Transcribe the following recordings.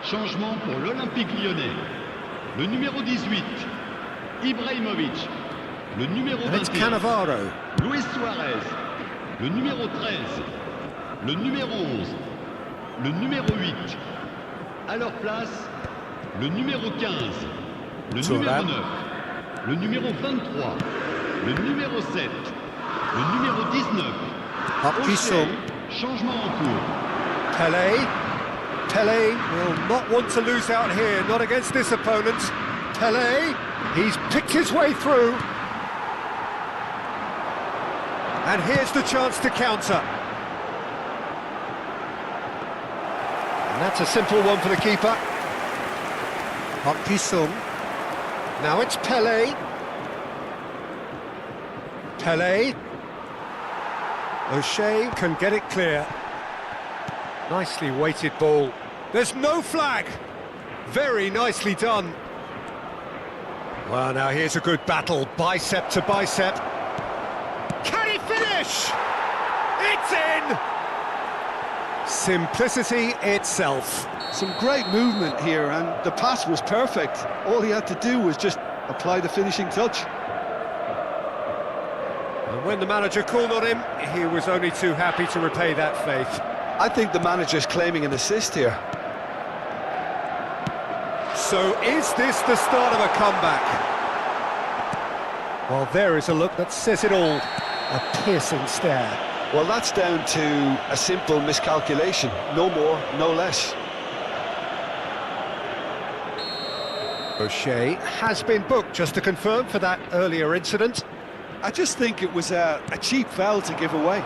Changement pour l'Olympique lyonnais. Le numéro 18, Ibrahimovic. Le numéro And it's 21, Cannavaro. Luis Suarez. Le numéro 13, le numéro 11, le numéro 8. À leur place, le numéro 15, le numéro 9, le numéro 23, le numéro 7, le numéro 19. Park Ji-sung. Changement en cours. Pele will not want to lose out here, not against this opponent. Pele, he's picked his way through. And here's the chance to counter. And that's a simple one for the keeper. Park Ji-sung. Now it's Pele. Pele. O'Shea can get it clear. Nicely weighted ball. There's no flag. Very nicely done. Well, now here's a good battle, bicep to bicep. Can he finish? It's in! Simplicity itself. Some great movement here, and the pass was perfect. All he had to do was just apply the finishing touch. And when the manager called on him, he was only too happy to repay that faith. I think the manager's claiming an assist here. So is this the start of a comeback? Well, there is a look that says it all. A piercing stare. Well, that's down to a simple miscalculation. No more, no less. O'Shea has been booked, just to confirm, for that earlier incident. I just think it was a cheap foul to give away.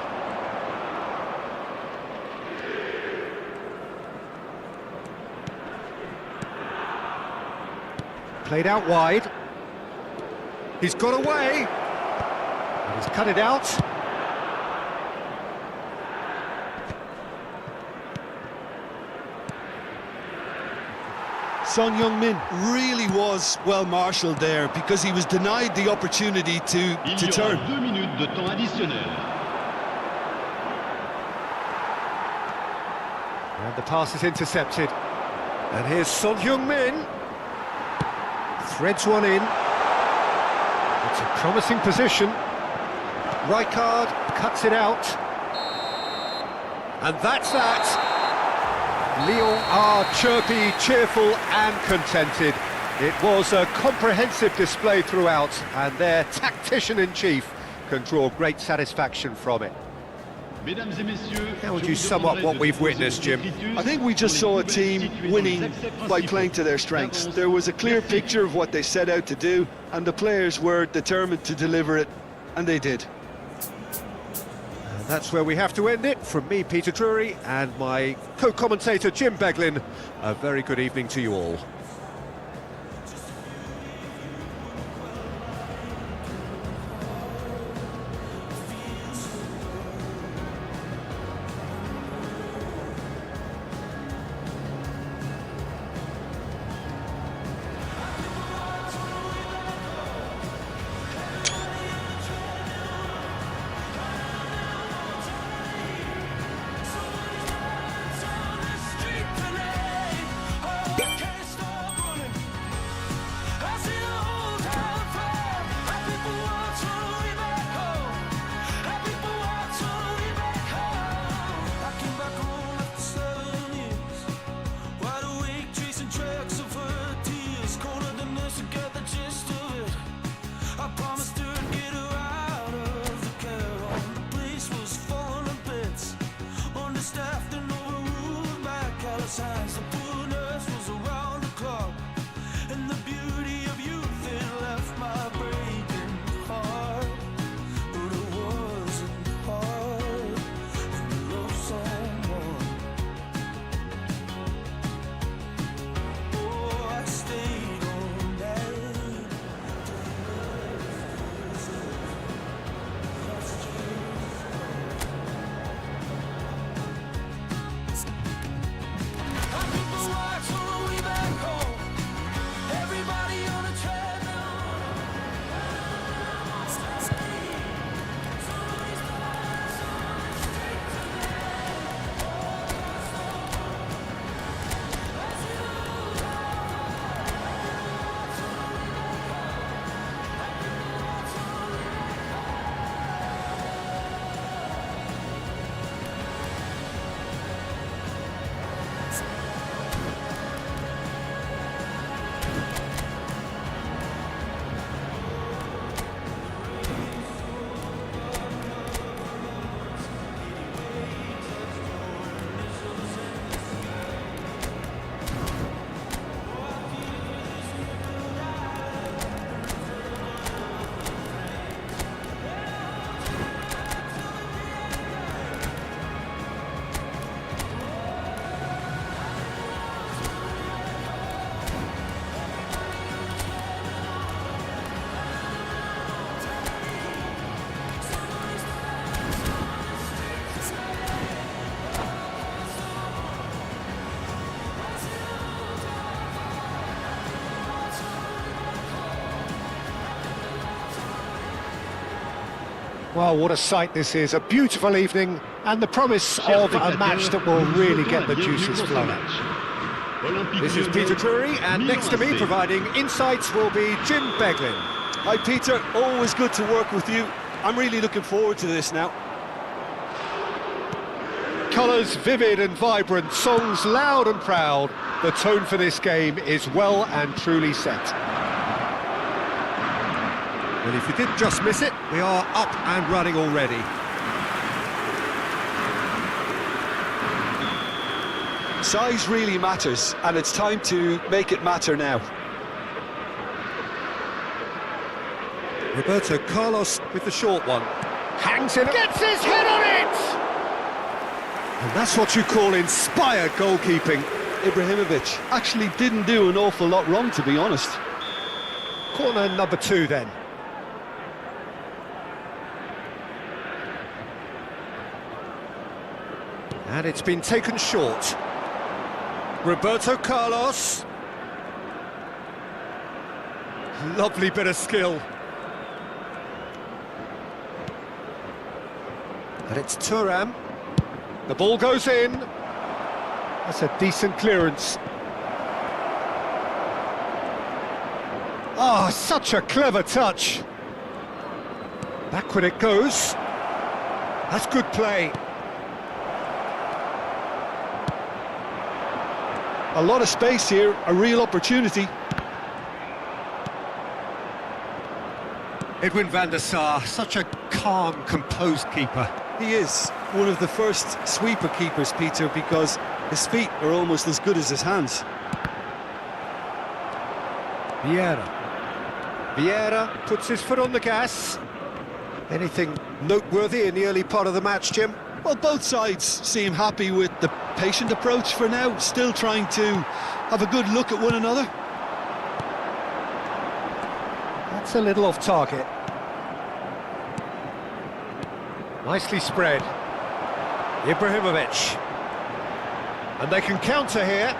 Played out wide. He's got away. And he's cut it out. Son Heung-min really was well marshalled there because he was denied the opportunity to Il y turn. aura 2 minutes de temps additionnel. And the pass is intercepted. And here's Son Heung-min. Threads one in. It's a promising position. Rijkaard cuts it out. And that's that. Lyon are chirpy, cheerful and contented. It was a comprehensive display throughout, and their tactician-in-chief can draw great satisfaction from it. Mesdames et messieurs, How would you sum up what we've witnessed, Jim? I think we just saw a team winning by playing to their strengths. There was a clear picture of what they set out to do, and the players were determined to deliver it, and they did. And that's where we have to end it. From me, Peter Drury, and my co-commentator, Jim Beglin, a very good evening to you all. signs, the poor nurse was around the clock, and the beauty of youth, it left my breaking heart. But it wasn't hard when you love someone. Oh, I stayed all night to love. That's true. Well, what a sight this is. A beautiful evening and the promise of a match that will really get the juices flowing. This is Peter Drury, and next to me providing insights will be Jim Beglin. Hi Peter, always good to work with you. I'm really looking forward to this now. Colours vivid and vibrant, songs loud and proud. The tone for this game is well and truly set. And if you didn't just miss it, we are up and running already. Size really matters, and it's time to make it matter now. Roberto Carlos with the short one. Hangs in, gets his head on it! And that's what you call inspired goalkeeping. Ibrahimovic actually didn't do an awful lot wrong, to be honest. Corner number 2 then. And it's been taken short. Roberto Carlos. Lovely bit of skill. And it's Thuram. The ball goes in. That's a decent clearance. Oh, such a clever touch. Backward it goes. That's good play. A lot of space here, a real opportunity. Edwin van der Sar, such a calm, composed keeper. He is one of the first sweeper keepers, Peter, because his feet are almost as good as his hands. Vieira puts his foot on the gas. Anything noteworthy in the early part of the match, Jim? Well, both sides seem happy with the patient approach for now, still trying to have a good look at one another. That's a little off target. Nicely spread. Ibrahimovic. And they can counter here.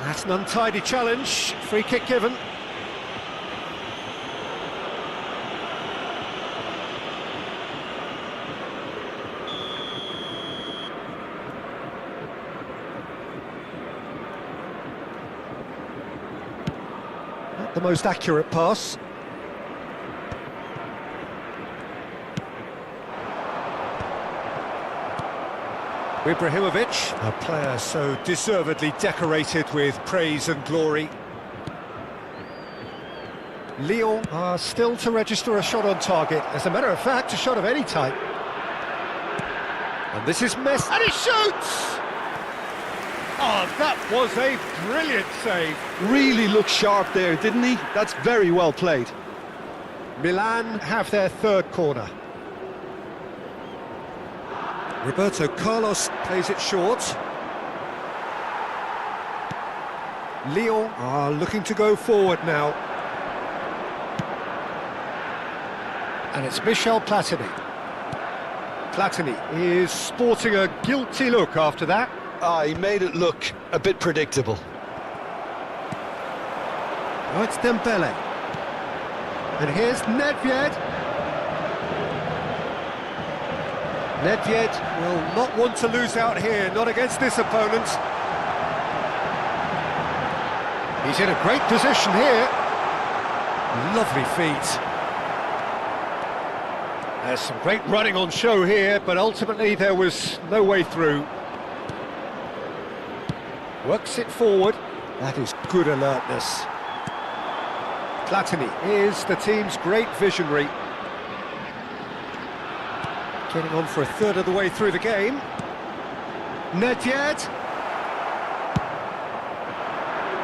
That's an untidy challenge. Free kick given. Not the most accurate pass. Ibrahimovic, a player so deservedly decorated with praise and glory. Lyon are still to register a shot on target. As a matter of fact, a shot of any type. And this is Messi, and he shoots! Oh, that was a brilliant save. Really looked sharp there, didn't he? That's very well played. Milan have their third corner. Roberto Carlos plays it short. Lyon are looking to go forward now. And it's Michel Platini. Platini is sporting a guilty look after that. He made it look a bit predictable. Oh, it's Dembele. And here's Nedved. Nedved will not want to lose out here, not against this opponent. He's in a great position here. Lovely feet. There's some great running on show here, but ultimately there was no way through. Works it forward. That is good alertness. Platini is the team's great visionary. Getting on for a third of the way through the game. Nedved.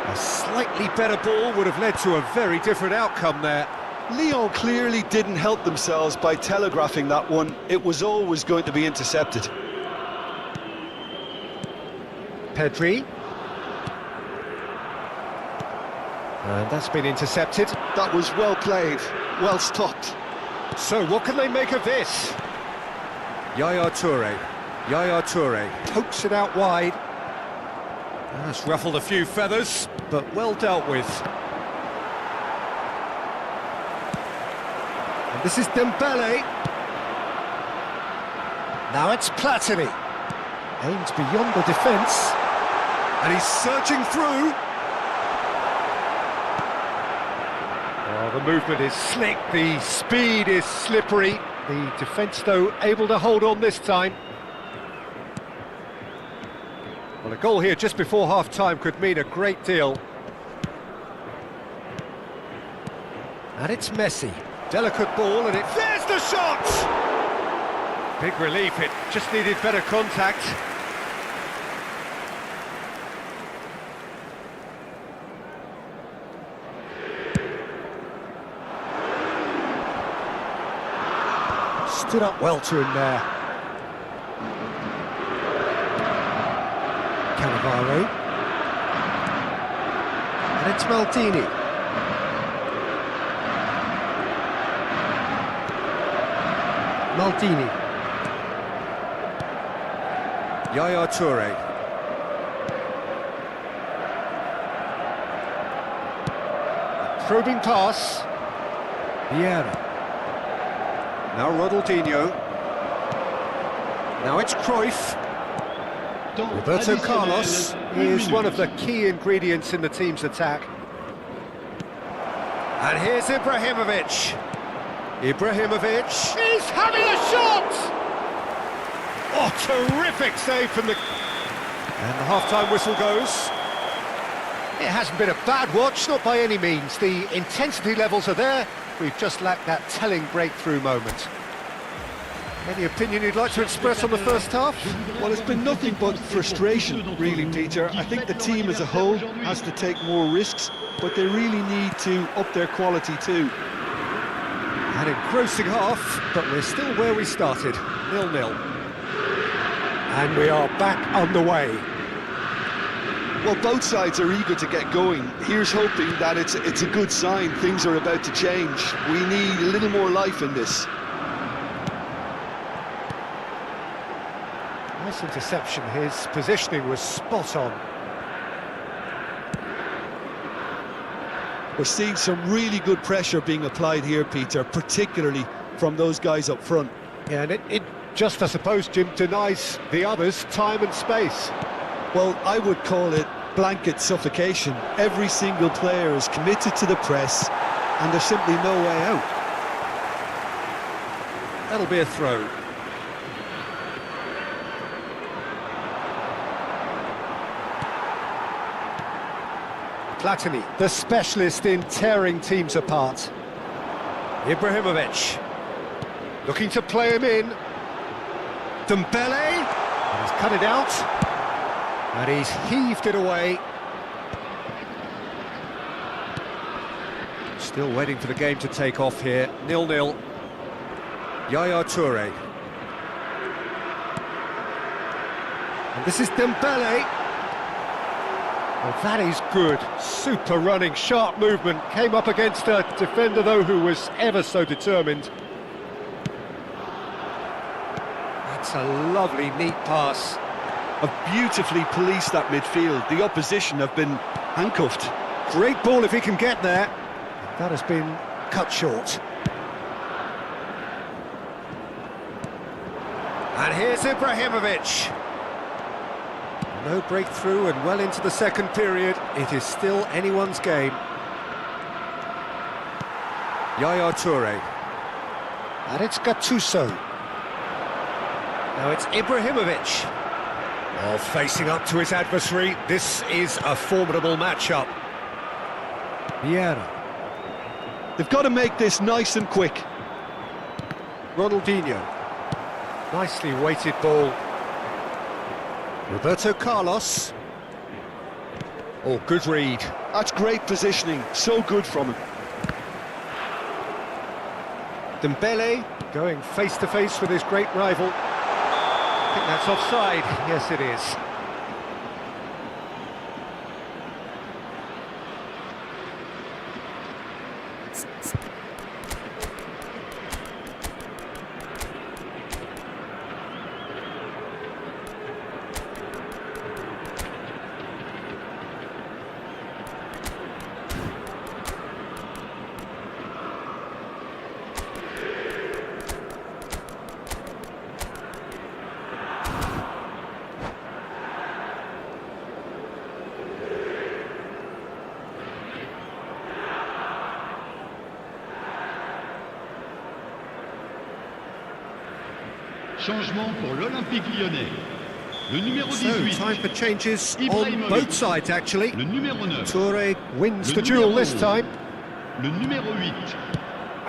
A slightly better ball would have led to a very different outcome there. Lyon clearly didn't help themselves by telegraphing that one. It was always going to be intercepted. Pedri. And that's been intercepted. That was well played, well stopped. So what can they make of this? Yaya Toure. Yaya Toure pokes it out wide. That's ruffled a few feathers, but well dealt with. This is Dembele. Now it's Platini. Aims beyond the defence. And he's surging through. Oh, the movement is slick, the speed is slippery. The defence, though, able to hold on this time. Well, a goal here just before half-time could mean a great deal. And it's Messi. Delicate ball, and there's the shot! Big relief, it just needed better contact. Stood up well to him there. Cannavaro. And it's Maldini. Maldini. Yaya Toure. A probing pass. Vieira. Now Ronaldinho. Now it's Cruyff. Roberto Carlos is one of the key ingredients in the team's attack. And here's Ibrahimovic. Ibrahimovic is having a shot! Oh, terrific save from the... And the half-time whistle goes. It hasn't been a bad watch, not by any means. The intensity levels are there. We've just lacked that telling breakthrough moment. Any opinion you'd like to express on the first half? Well, it's been nothing but frustration, really, Peter. I think the team as a whole has to take more risks, but they really need to up their quality too. An engrossing half, but we're still where we started, 0-0. And we are back underway. Well, both sides are eager to get going. Here's hoping that it's a good sign. Things are about to change. We need a little more life in this. Nice interception. His positioning was spot on. We're seeing some really good pressure being applied here, Peter, particularly from those guys up front. Yeah, and it just, I suppose, Jim, denies the others time and space. Well, I would call it blanket suffocation. Every single player is committed to the press, and there's simply no way out. That'll be a throw. Platini, the specialist in tearing teams apart. Ibrahimovic, looking to play him in. Dembele, he's cut it out, and he's heaved it away. Still waiting for the game to take off here, 0-0. Yaya Toure. And this is Dembele. Well, that is good. Super running, sharp movement. Came up against a defender, though, who was ever so determined. That's a lovely, neat pass. Have beautifully policed that midfield. The opposition have been handcuffed. Great ball if he can get there. That has been cut short. And here's Ibrahimovic. No breakthrough and well into the second period. It is still anyone's game. Yaya Toure. And it's Gattuso. Now it's Ibrahimovic. Oh, facing up to his adversary. This is a formidable matchup. Vieira. They've got to make this nice and quick. Ronaldinho. Nicely weighted ball. Roberto Carlos. Oh, good read. That's great positioning. So good from him. Dembele going face-to-face with his great rival. I think that's offside. Yes, it is. Changement pour l'Olympique Lyonnais. Le numéro So, 18. time for changes on Ibrahimovic. both sides, actually. Le numéro 9. Toure wins Le the duel numéro this 11. time. Le numéro 8.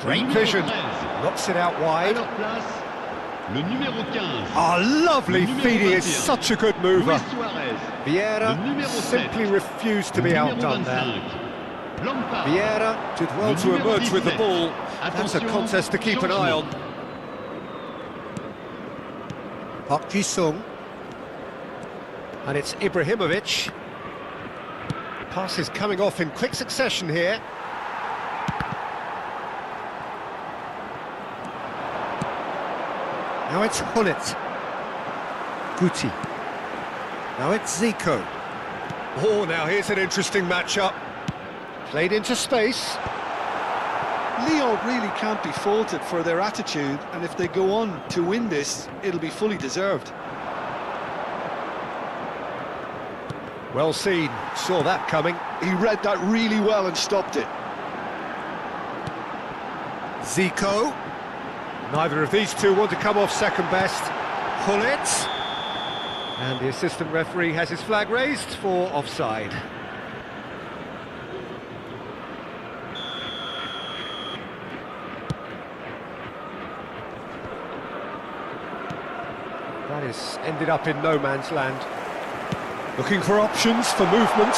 Great Le numéro vision. 13. Knocks it out À wide. leur place, le numéro 15. Oh, lovely Le numéro feeding. Is 21. such a good mover. Luis Suarez. Vieira Le numéro simply 7. refused to Le be numéro outdone 25. there. Lampard. Vieira did well Le to numéro emerge with the 17. ball. That's a Attention, contest to keep an eye on. changement. Park Ji-sung. And it's Ibrahimovic. Passes coming off in quick succession here. Now it's Hullet. Guti. Now it's Zico. Oh, now here's an interesting matchup. Played into space. Lyon really can't be faulted for their attitude, and if they go on to win this, it'll be fully deserved. Well seen, saw that coming. He read that really well and stopped it. Zico. Neither of these two want to come off second best. Hullet. And the assistant referee has his flag raised for offside. That has ended up in no man's land. Looking for options for movement.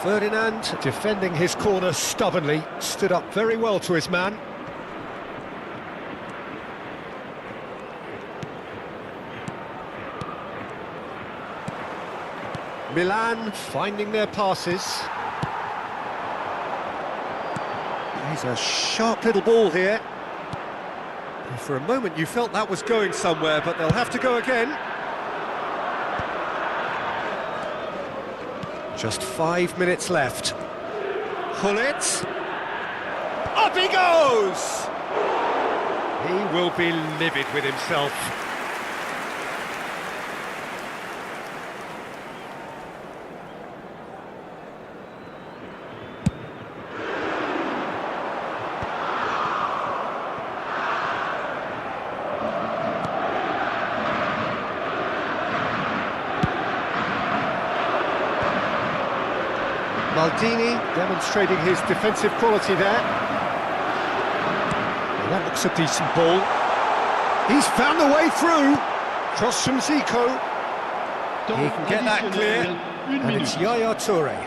Ferdinand defending his corner stubbornly, stood up very well to his man. Milan finding their passes. He's a sharp little ball here. For a moment you felt that was going somewhere, but they'll have to go again. Just 5 minutes left. Hullet. Up he goes! He will be livid with himself. Maldini demonstrating his defensive quality there. And that looks a decent ball. He's found the way through. Cross from Zico. He can get that clear. And it's Yaya Toure.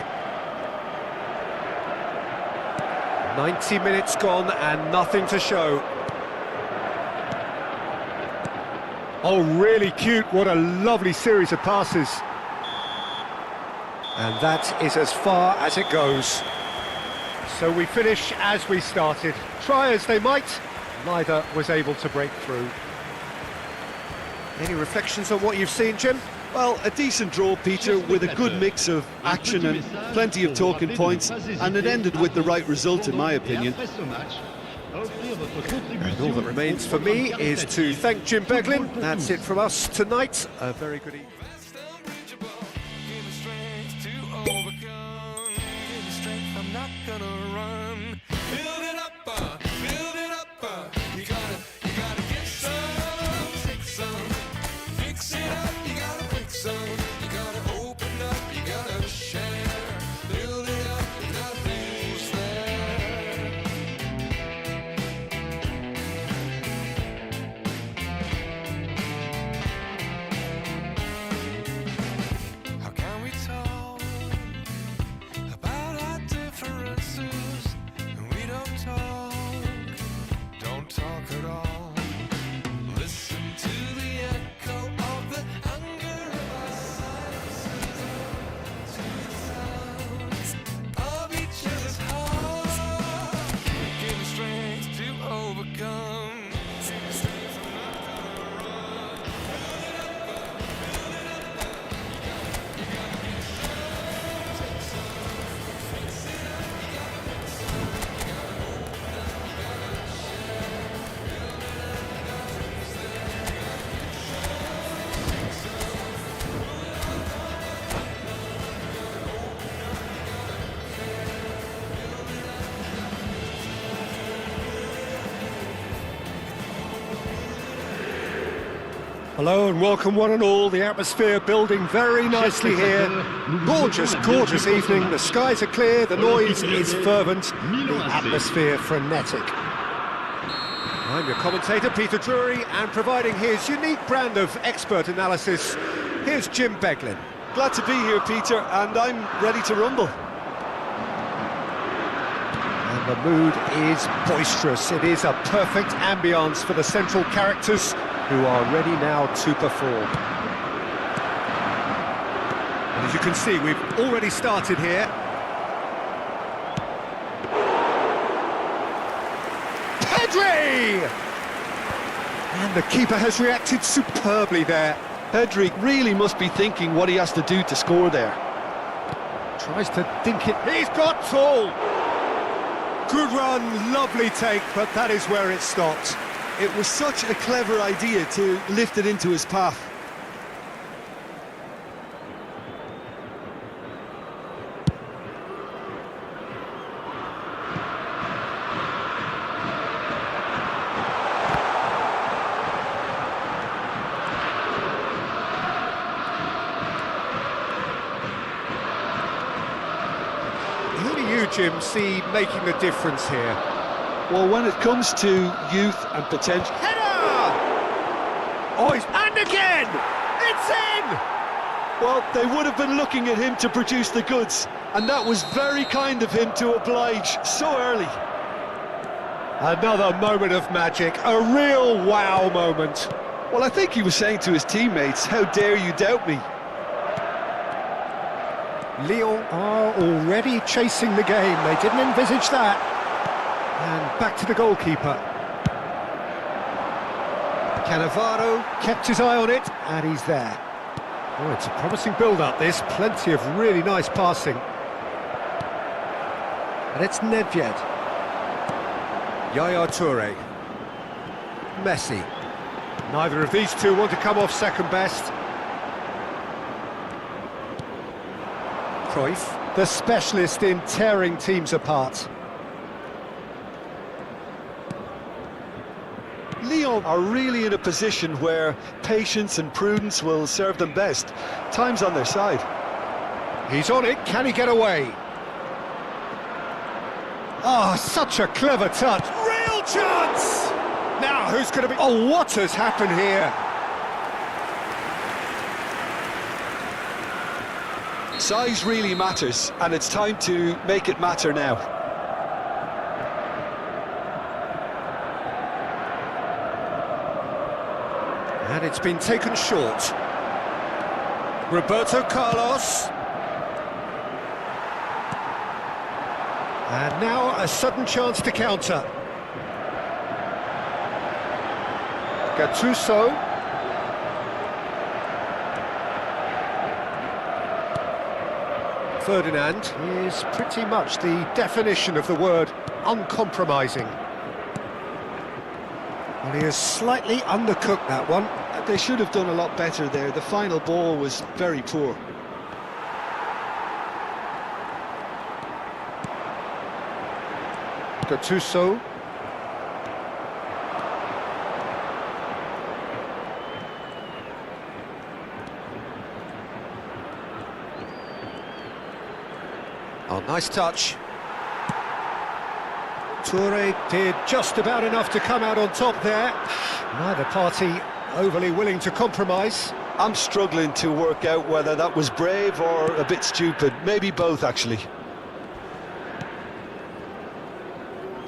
90 minutes gone and nothing to show. Oh, really cute. What a lovely series of passes. And that is as far as it goes. So we finish as we started. Try as they might, neither was able to break through. Any reflections on what you've seen, Jim? Well, a decent draw, Peter, with a good mix of action and plenty of talking points, and it ended with the right result, in my opinion. And all that remains for me is to thank Jim Beglin. That's it from us tonight. A very good evening. I'm not gonna run. Build it up, you gotta get some, take some, fix it up, you gotta fix some, you gotta open up, you gotta share, build it up, nothing's there. Hello and welcome one and all. The atmosphere building very nicely here. Gorgeous, gorgeous evening. The skies are clear, the noise is fervent, the atmosphere frenetic. I'm your commentator, Peter Drury, and providing his unique brand of expert analysis, here's Jim Beglin. Glad to be here, Peter, and I'm ready to rumble. And the mood is boisterous. It is a perfect ambience for the central characters who are ready now to perform. And as you can see, we've already started here. Pedri! And the keeper has reacted superbly there. Pedri really must be thinking what he has to do to score there. Tries to dink it. He's got tall! Good run, lovely take, but that is where it stopped. It was such a clever idea to lift it into his path. Who do you, Jim, see making the difference here? Well, when it comes to youth and potential... Header! Oh, and again! It's in! Well, they would have been looking at him to produce the goods, and that was very kind of him to oblige so early. Another moment of magic, a real wow moment. Well, I think he was saying to his teammates, how dare you doubt me? Lyon are already chasing the game. They didn't envisage that. And back to the goalkeeper. Cannavaro kept his eye on it, and he's there. Oh, it's a promising build-up, this. Plenty of really nice passing. And it's Nedved. Yaya Toure. Messi. Neither of these two want to come off second best. Cruyff, the specialist in tearing teams apart. Lyon are really in a position where patience and prudence will serve them best. Time's on their side. He's on it, can he get away? Oh, such a clever touch. Real chance! Now, who's going to be... Oh, what has happened here? Size really matters, and it's time to make it matter now. And it's been taken short. Roberto Carlos. And now a sudden chance to counter. Gattuso. Ferdinand is pretty much the definition of the word uncompromising. Well, he has slightly undercooked that one. They should have done a lot better there. The final ball was very poor. Gattuso. Oh, nice touch. Toure did just about enough to come out on top there. Neither party overly willing to compromise. I'm struggling to work out whether that was brave or a bit stupid. Maybe both, actually.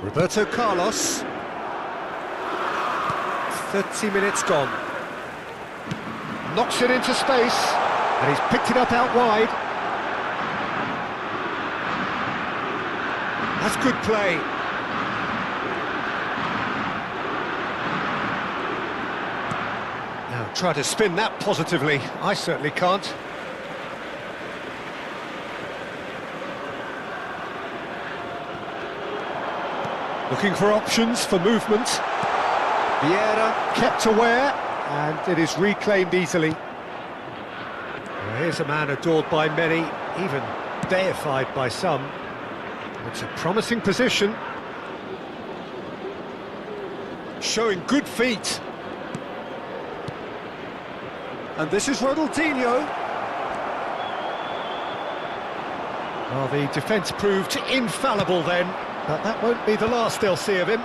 Roberto Carlos. 30 minutes gone. Knocks it into space, and he's picked it up out wide. That's good play. Now try to spin that positively. I certainly can't. Looking for options for movement. Vieira kept aware, and it is reclaimed easily. Well, here's a man adored by many, even deified by some. It's a promising position. Showing good feet. And this is Ronaldinho. Well, the defence proved infallible then, but that won't be the last they'll see of him.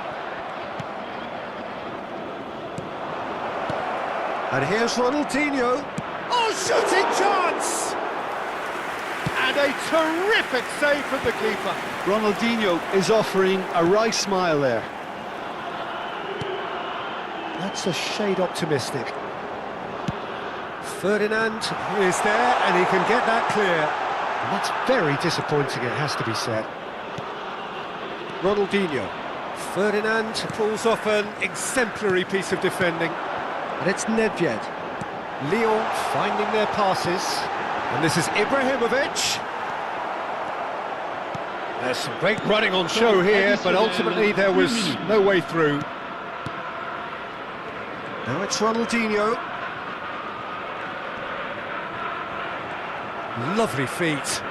And here's Ronaldinho. Oh, shooting chance! And a terrific save from the keeper. Ronaldinho is offering a wry smile there. That's a shade optimistic. Ferdinand is there, and he can get that clear. And that's very disappointing, it has to be said. Ronaldinho. Ferdinand pulls off an exemplary piece of defending. And it's Nedved. Lyon finding their passes. And this is Ibrahimovic. There's some great running on show here, but ultimately there was no way through. Now it's Ronaldinho. Lovely feet.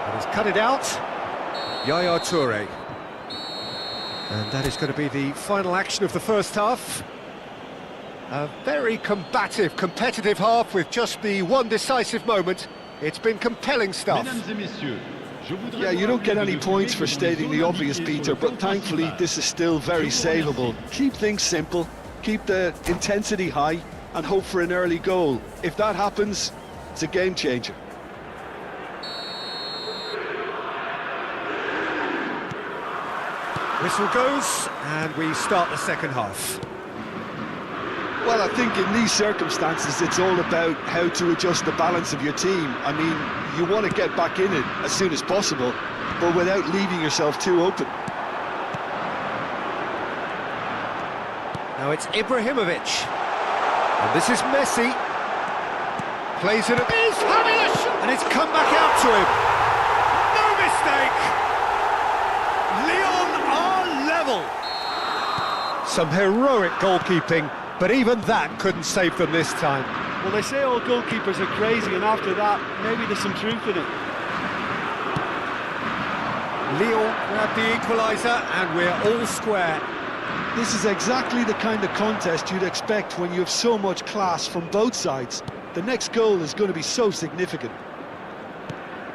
And he's cut it out. Yaya Toure. And that is going to be the final action of the first half. A very combative, competitive half with just the one decisive moment. It's been compelling stuff. Mesdames et messieurs, je voudrais Yeah, you vous don't get any rappeler de points for jouer stating the dans obvious, indiquées Peter, sur le but plan thankfully principal. this is still very savable. Keep things simple, keep the intensity high, and hope for an early goal. If that happens, it's a game changer. Whistle goes, and we start the second half. Well, I think in these circumstances, it's all about how to adjust the balance of your team. I mean, you want to get back in it as soon as possible, but without leaving yourself too open. Now it's Ibrahimovic. And this is Messi. Plays it. He's having a shot! And it's come back out to him. No mistake! Lyon are level. Some heroic goalkeeping, but even that couldn't save them this time. Well, they say all goalkeepers are crazy, and after that, maybe there's some truth in it. Lyon grab the equaliser, and we're all square. This is exactly the kind of contest you'd expect when you have so much class from both sides. The next goal is going to be so significant.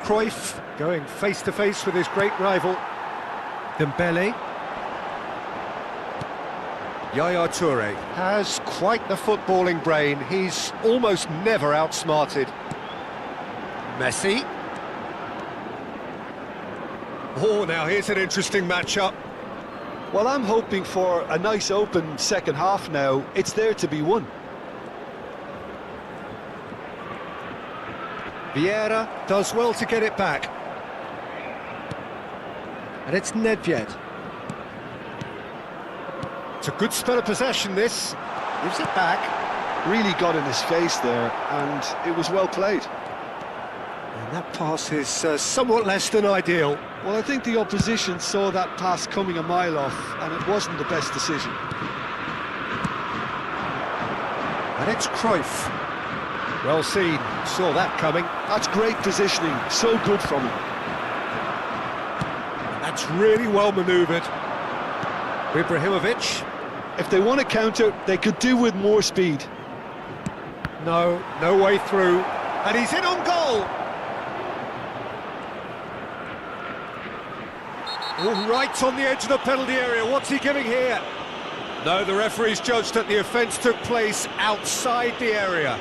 Cruyff going face-to-face with his great rival. Dembele. Yaya Toure has quite the footballing brain. He's almost never outsmarted. Messi. Oh, now here's an interesting matchup. Well, I'm hoping for a nice open second half now. It's there to be won. Vieira does well to get it back. And it's Nedved. It's a good spell of possession, this. Gives it back. Really got in his face there, and it was well played. And that pass is somewhat less than ideal. Well, I think the opposition saw that pass coming a mile off, and it wasn't the best decision. And it's Cruyff. Well seen, saw that coming. That's great positioning, so good from him. That's really well manoeuvred. Ibrahimovic. If they want to counter, they could do with more speed. No way through. And he's in on goal. Oh, right on the edge of the penalty area. What's he giving here? No, the referee's judged that the offence took place outside the area.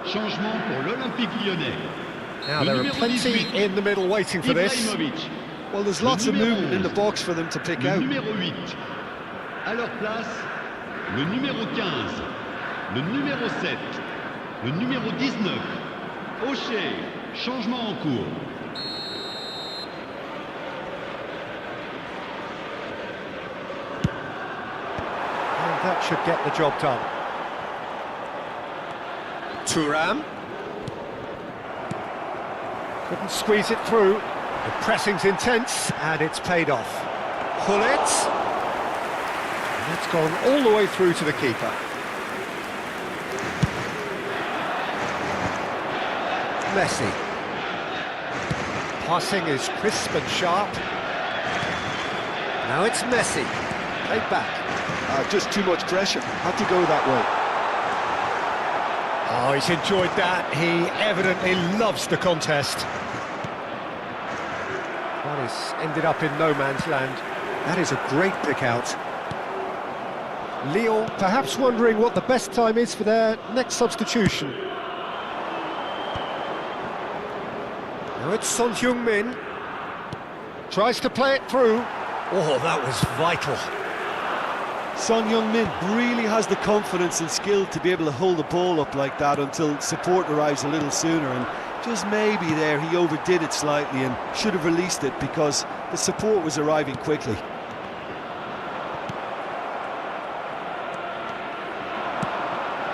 Changement pour l'Olympique Lyonnais. Now Le there are numéro plenty 18, in the middle waiting for this. Ibrahimovic. Well, there's Le lots of numéro movement in the 11. box for them to pick Le out. numéro 8. À leur place, le numéro 15, le numéro 7, le numéro 19. O'Shea, changement en cours. And that should get the job done. Thuram. Couldn't squeeze it through. The pressing's intense, and it's paid off. Gullit. And it's gone all the way through to the keeper. Messi. Passing is crisp and sharp. Now it's Messi. Played back. Just too much pressure. Had to go that way. Oh, he's enjoyed that. He evidently loves the contest. That has ended up in no man's land. That is a great pick out. Lyon perhaps wondering what the best time is for their next substitution. Now it's Son Heung-min. Tries to play it through. Oh, that was vital. Son Heung-min really has the confidence and skill to be able to hold the ball up like that until support arrives a little sooner, and just maybe there he overdid it slightly and should have released it because the support was arriving quickly.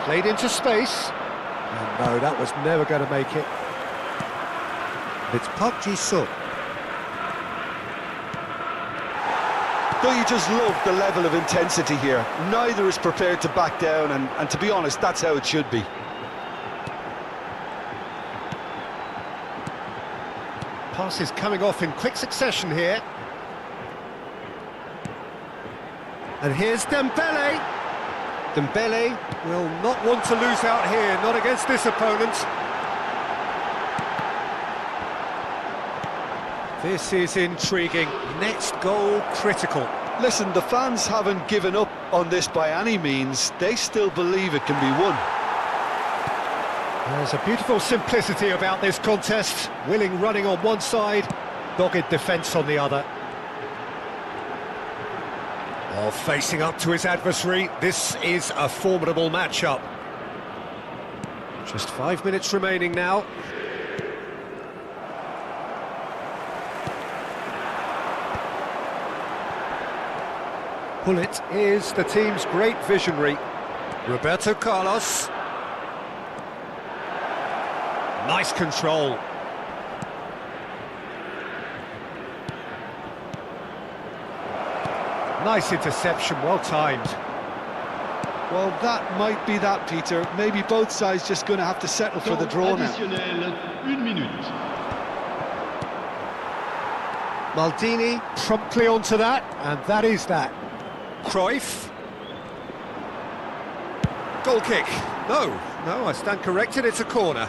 Played into space. And no, that was never going to make it. It's Park Ji-suk. Don't you just love the level of intensity here? Neither is prepared to back down, and to be honest, that's how it should be. Pass is coming off in quick succession here. And here's Dembele. Dembele will not want to lose out here, not against this opponent. This is intriguing. Next goal critical. Listen, the fans haven't given up on this by any means. They still believe it can be won. There's a beautiful simplicity about this contest. Willing running on one side, dogged defence on the other. Oh, facing up to his adversary, this is a formidable matchup. Just 5 minutes remaining now. Gullit is the team's great visionary. Roberto Carlos. Nice control. Nice interception, well timed. Well, that might be that, Peter. Maybe both sides just going to have to settle for the draw now. Additionnel, 1 minute. Maldini promptly onto that, and that is that. Cruyff. Goal kick. No, I stand corrected, it's a corner.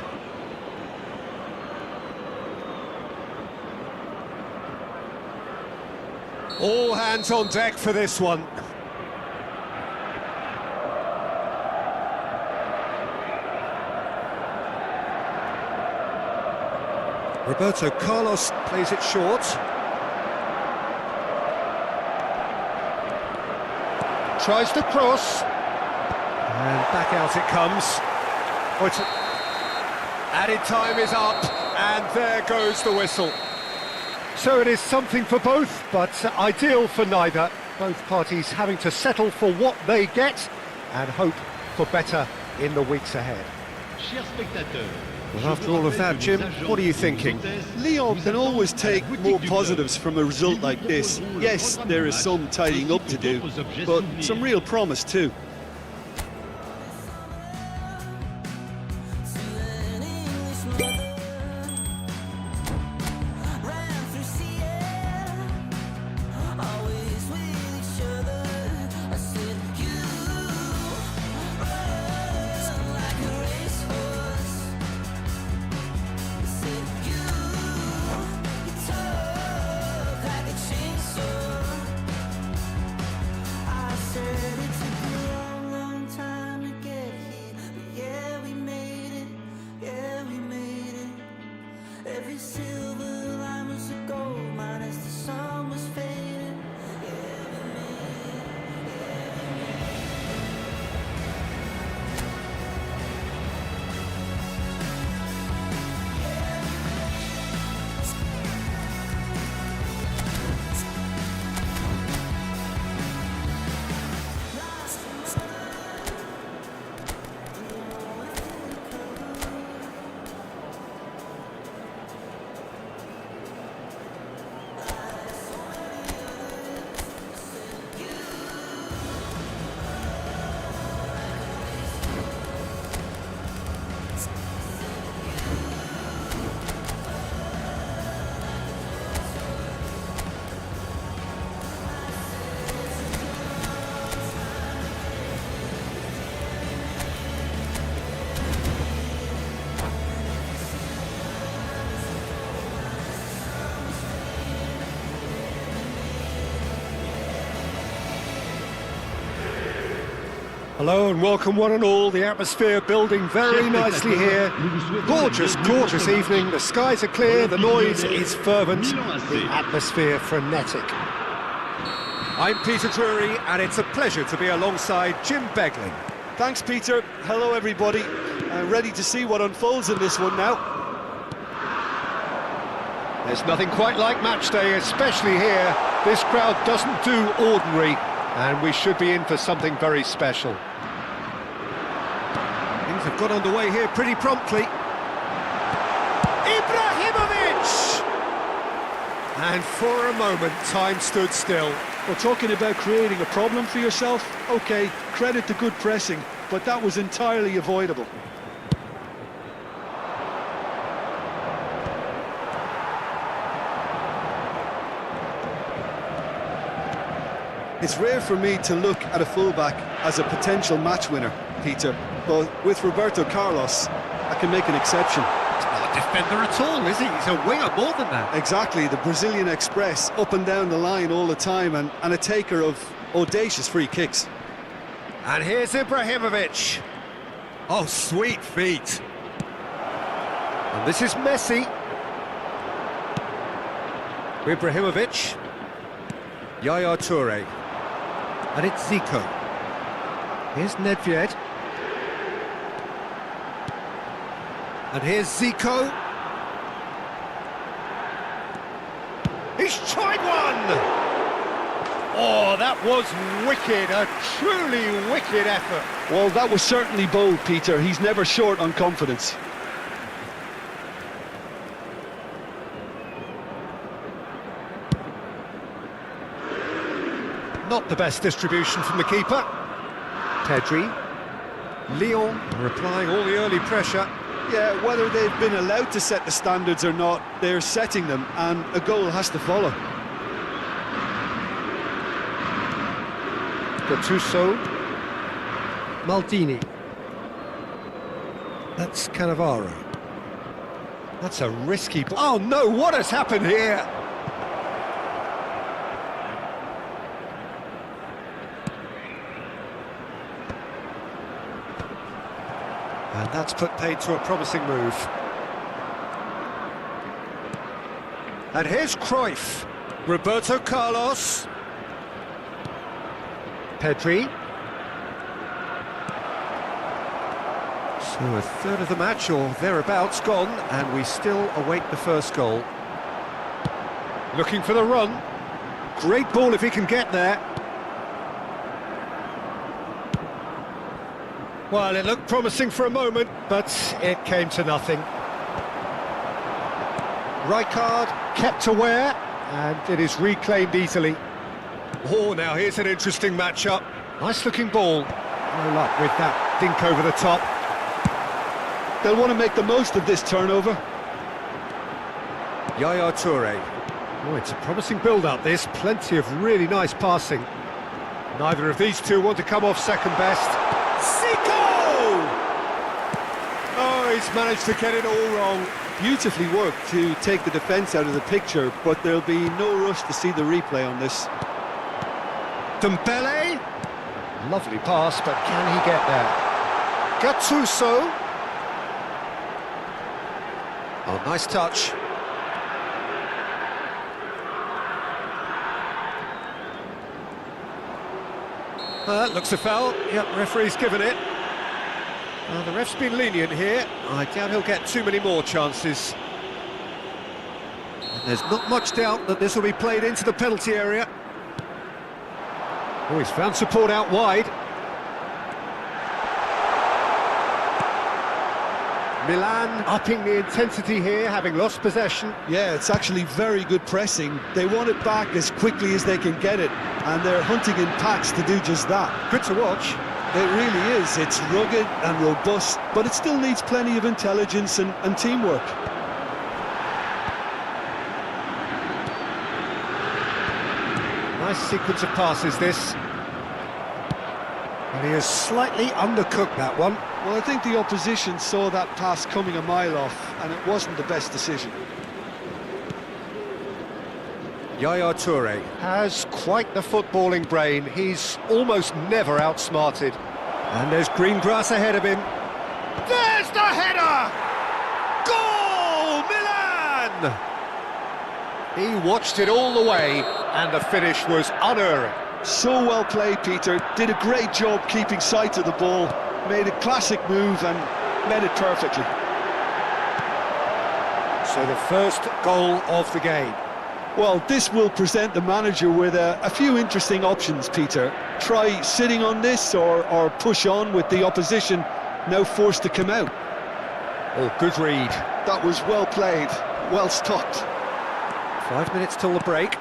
All hands on deck for this one. Roberto Carlos plays it short. Tries to cross. And back out it comes. Oh, added time is up, and there goes the whistle. So it is something for both, but ideal for neither. Both parties having to settle for what they get and hope for better in the weeks ahead. Chers spectateurs, Well, after all of that, Jim, what are you thinking? Lyon can always take more positives from a result like this. Yes, there is some tidying up to do, but some real promise too. I said it's a good Hello and welcome one and all. The atmosphere building very nicely here. Gorgeous, gorgeous evening. The skies are clear, the noise is fervent, the atmosphere frenetic. I'm Peter Drury and it's a pleasure to be alongside Jim Beglin. Thanks, Peter. Hello, everybody. Ready to see what unfolds in this one now. There's nothing quite like match day, especially here. This crowd doesn't do ordinary, and we should be in for something very special. Things have got underway here pretty promptly. Ibrahimovic! And for a moment, time stood still. Well, talking about creating a problem for yourself, OK, credit to good pressing, but that was entirely avoidable. It's rare for me to look at a fullback as a potential match winner, Peter, but with Roberto Carlos, I can make an exception. He's not a defender at all, is he? He's a winger more than that. Exactly, the Brazilian Express, up and down the line all the time, and a taker of audacious free kicks. And here's Ibrahimovic. Oh, sweet feet. And this is Messi. Ibrahimovic. Yaya Toure. And it's Zico. Here's Nedved. And here's Zico. He's tried one! Oh, that was wicked, a truly wicked effort. Well, that was certainly bold, Peter. He's never short on confidence. Not the best distribution from the keeper. Pedri. Lyon are applying all the early pressure. Yeah, whether they've been allowed to set the standards or not, they're setting them, and a goal has to follow. Gattuso. Maldini. That's Cannavaro. That's a risky ball. Oh no, what has happened here? And that's put paid to a promising move. And here's Cruyff. Roberto Carlos. Pedri. So a third of the match, or thereabouts, gone, and we still await the first goal. Looking for the run. Great ball if he can get there. Well, it looked promising for a moment, but it came to nothing. Rijkaard kept aware, and it is reclaimed easily. Oh, now here's an interesting matchup. Nice-looking ball. No luck with that dink over the top. They'll want to make the most of this turnover. Yaya Toure. Oh, it's a promising build-up, this. Plenty of really nice passing. Neither of these two want to come off second best. Zico! Oh, he's managed to get it all wrong. Beautifully worked to take the defence out of the picture, but there'll be no rush to see the replay on this. Dembele. Lovely pass, but can he get there? Gattuso. Oh, nice touch. That looks a foul. Yep, referee's given it. The ref's been lenient here. I doubt he'll get too many more chances. And there's not much doubt that this will be played into the penalty area. Oh, he's found support out wide. Milan upping the intensity here, having lost possession. Yeah, it's actually very good pressing. They want it back as quickly as they can get it, and they're hunting in packs to do just that. Good to watch. It really is. It's rugged and robust, but it still needs plenty of intelligence and teamwork. Nice sequence of passes, this. And he has slightly undercooked that one. Well, I think the opposition saw that pass coming a mile off, and it wasn't the best decision. Yaya Toure has quite the footballing brain. He's almost never outsmarted. And there's green grass ahead of him. There's the header! Goal, Milan! He watched it all the way, and the finish was unerring. So well played, Peter. Did a great job keeping sight of the ball. Made a classic move and met it perfectly. So the first goal of the game. Well, this will present the manager with a few interesting options, Peter. Try sitting on this or push on with the opposition now forced to come out. Oh, good read. That was well played, well stopped. 5 minutes till the break.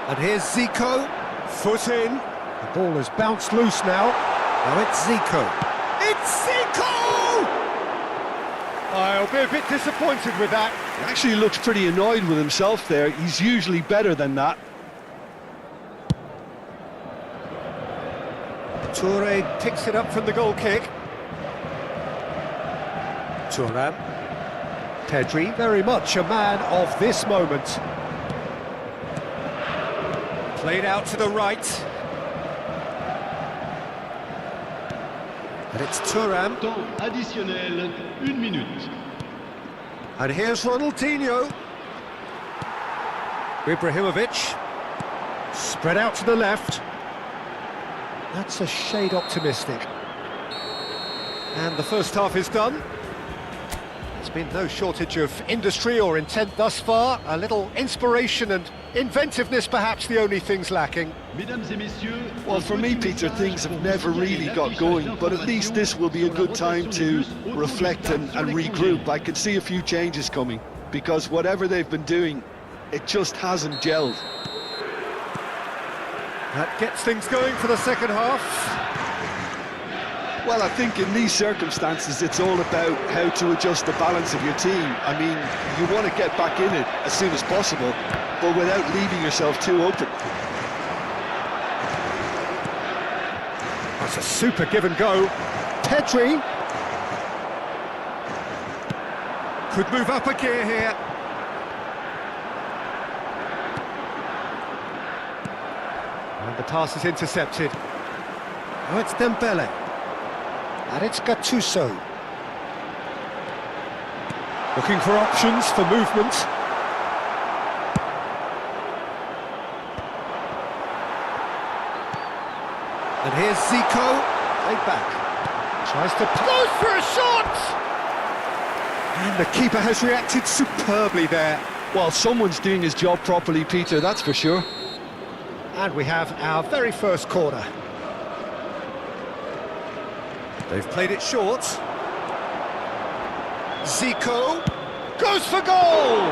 And here's Zico, foot in. The ball has bounced loose now. Now it's Zico. It's Zico! I'll be a bit disappointed with that. He actually looks pretty annoyed with himself there. He's usually better than that. Toure picks it up from the goal kick. Thuram. Pedri, very much a man of this moment. Played out to the right. And it's Thuram. Temps additionnel, 1 minute. And here's Ronaldinho. Ibrahimovic. Spread out to the left. That's a shade optimistic. And the first half is done. There's been no shortage of industry or intent thus far. A little inspiration and inventiveness, perhaps the only things lacking. Mesdames et messieurs, Well, for me, Peter, things have never really got going, but at least this will be a good time to reflect and regroup. I can see a few changes coming, because whatever they've been doing, it just hasn't gelled. That gets things going for the second half. Well, I think in these circumstances, it's all about how to adjust the balance of your team. I mean, you want to get back in it as soon as possible, but without leaving yourself too open. That's a super give and go. Pedri could move up a gear here. And the pass is intercepted. Oh, it's Dembele. And it's Gattuso. Looking for options for movement. And here's Zico. Played back. Tries to goes for a shot! And the keeper has reacted superbly there. Well, someone's doing his job properly, Peter, that's for sure. And we have our very first corner. They've played it short. Zico goes for goal!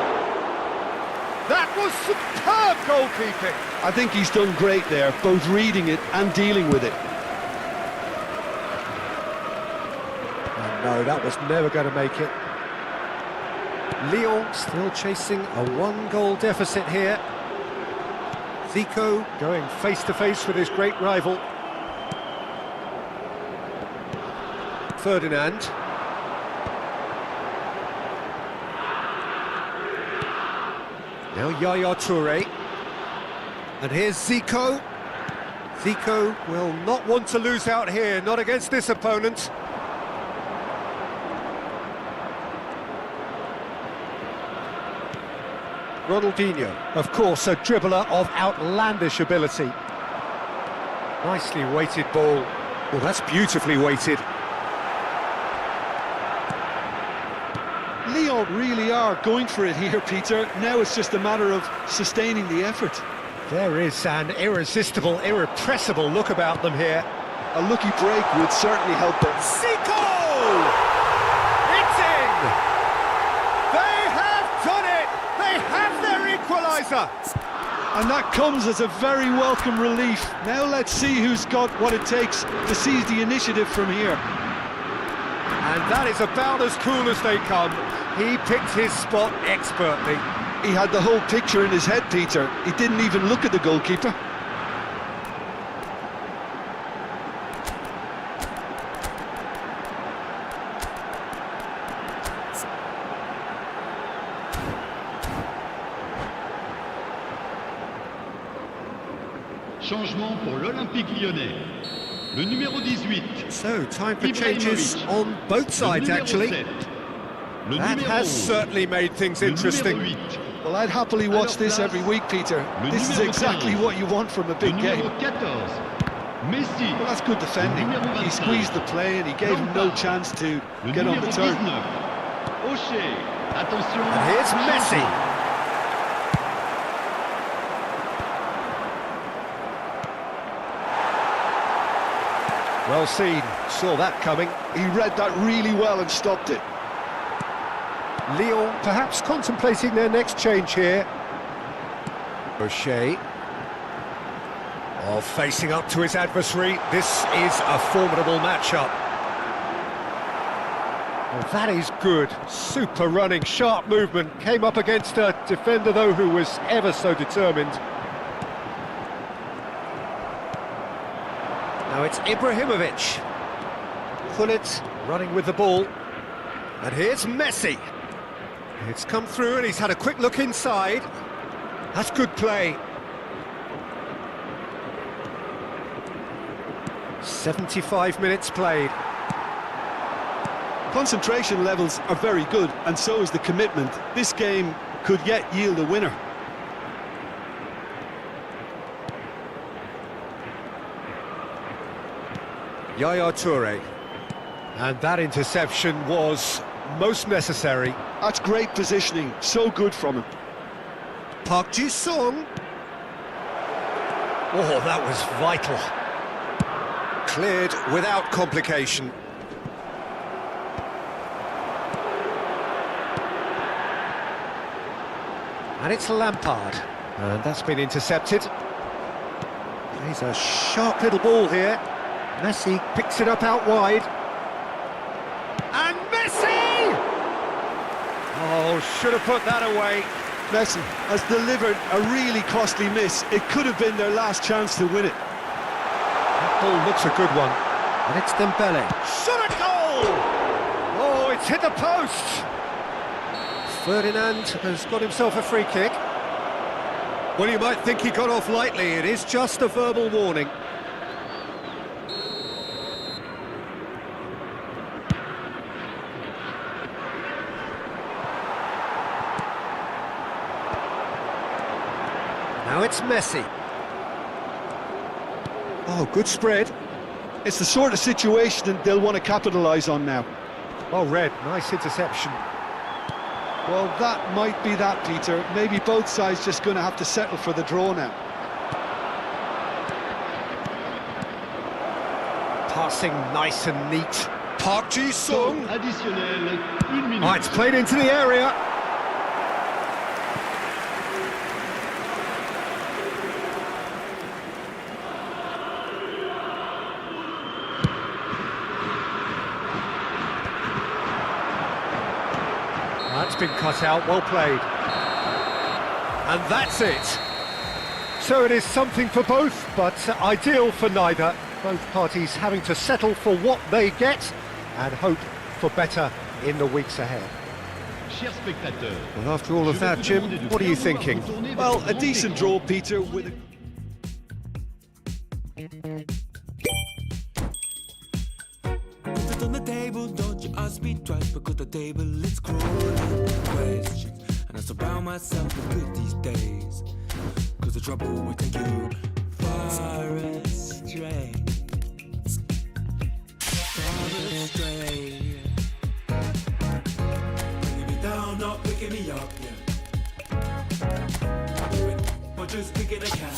That was superb goalkeeping. I think he's done great there, both reading it and dealing with it. Oh, no, that was never going to make it. Lyon still chasing a one-goal deficit here. Zico going face-to-face with his great rival. Ferdinand. Now Yaya Toure. And here's Zico. Zico will not want to lose out here, not against this opponent. Ronaldinho, of course, a dribbler of outlandish ability. Nicely weighted ball. Well, that's beautifully weighted. Lyon really are going for it here, Peter. Now it's just a matter of sustaining the effort. There is an irresistible, irrepressible look about them here. A lucky break would certainly help them. Zico! It's in! They have done it! They have their equaliser! And that comes as a very welcome relief. Now let's see who's got what it takes to seize the initiative from here. And that is about as cool as they come. He picked his spot expertly. He had the whole picture in his head, Peter. He didn't even look at the goalkeeper. Changement pour l'Olympique Lyonnais. Le numéro 18. So, time for Ibrahimovic. changes on both Le sides, numéro actually. 7. Le That numéro has 11. certainly made things Le interesting. numéro 8. Well, I'd happily watch this every week, Peter. Le This is numéro exactly 15. what you want from a Le big game. numéro 14. Messi. Well, that's good defending. Le numéro He 25. squeezed the play and he gave him no Lampard. chance to Le get on numéro the turn. 19. O'Shea. Attention. And here's Messi. Well seen, saw that coming. He read that really well and stopped it. Lyon perhaps contemplating their next change here. O'Shea. Oh, facing up to his adversary. This is a formidable matchup. Well, that is good. Super running, sharp movement. Came up against a defender, though, who was ever so determined. Now it's Ibrahimovic. Gullit running with the ball. And here's Messi. It's come through and he's had a quick look inside. That's good play. 75 minutes played. Concentration levels are very good, and so is the commitment. This game could yet yield a winner. Yaya Toure. And that interception was most necessary. That's great positioning, so good from him. Park Ji-sung. Oh, that was vital. Cleared without complication. And it's Lampard. And that's been intercepted. He's a sharp little ball here. Messi picks it up out wide. And Messi! Oh, should have put that away. Messi has delivered a really costly miss. It could have been their last chance to win it. That ball looks a good one. And it's Dembele. Shot a goal! Oh, it's hit the post! Ferdinand has got himself a free kick. Well, you might think he got off lightly. It is just a verbal warning. Now it's Messi. Oh, good spread. It's the sort of situation that they'll want to capitalise on now. Well read, nice interception. Well, that might be that, Peter. Maybe both sides just going to have to settle for the draw now. Passing nice and neat. Park Ji-sung. Additionnel. 1 minute. Oh, it's played into the area. That's been cut out, well played. And that's it. So it is something for both, but ideal for neither. Both parties having to settle for what they get and hope for better in the weeks ahead. Chers spectateurs. Well, after all of je vais that, vous Jim, demander de what are you bien vouloir thinking? retourner vers Well, votre a grand decent écran. draw, Peter, with a... Put it on the table, don't you ask me twice, because the table is crawling with questions, and I surround myself with good these days, cause the trouble will take you far astray. Far astray. Bringing me down, not picking me up, yeah. Or just kicking a can.